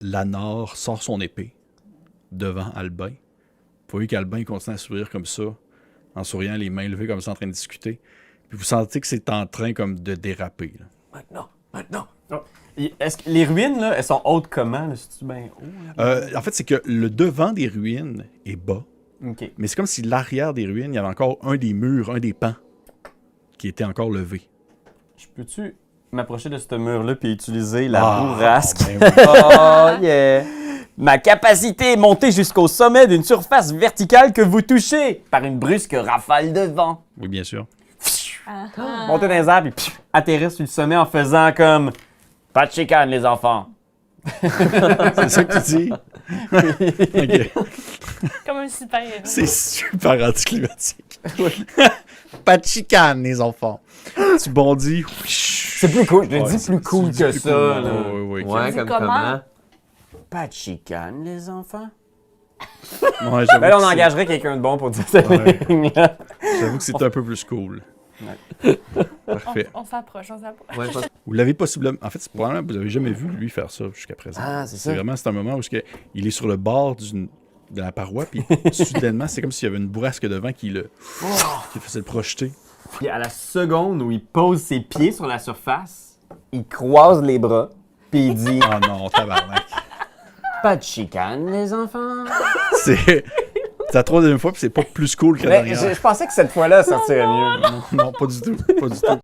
Lanor sort son épée devant Albin. Vous voyez qu'Albin continue à sourire comme ça, en souriant, les mains levées comme ça, en train de discuter. Puis vous sentez que c'est en train comme de déraper. Là. Maintenant. Oh. Est-ce que les ruines, là, elles sont hautes comment? Là? C'est-tu bien haut? Là? En fait, c'est que le devant des ruines est bas. OK. Mais c'est comme si l'arrière des ruines, il y avait encore un des murs, un des pans qui était encore levé. Je peux-tu m'approcher de ce mur-là puis utiliser la bourrasque? Ben oui. Oh yeah! Ma capacité est montée jusqu'au sommet d'une surface verticale que vous touchez par une brusque rafale de vent. Oui, bien sûr. Monter dans les airs puis atterrir sur le sommet en faisant comme « Pas de chicane, les enfants! » C'est ça que tu dis? OK. Comme un super héros. C'est super anticlimatique. Pas de chicane, les enfants. Tu bondis. C'est plus cool, je l'ai dit c'est plus cool que plus ça. cool. Là. Oui, oui. Ouais, dis comme comment? comment? Pas de chicane, les enfants? Ouais, j'avoue Ben là, on que c'est- engagerait quelqu'un de bon pour dire cette Ouais. ligne-là. J'avoue que c'est un peu plus cool. Parfait. On s'approche, on s'approche. Ouais, pas- Vous l'avez possiblement... En fait, c'est probablement que vous n'avez jamais vu lui faire ça jusqu'à présent. Ah, c'est ça. C'est un moment où il est sur le bord de la paroi, puis soudainement, c'est comme s'il y avait une bourrasque de vent qui le faisait le projeter. Puis à la seconde où il pose ses pieds sur la surface, il croise les bras, puis il dit Ah non, tabarnak. Pas de chicane, les enfants! C'est la troisième fois, puis c'est pas plus cool que la Mais dernière. je pensais que cette fois-là, ça sortirait mieux. Non, pas du tout. Pas du tout.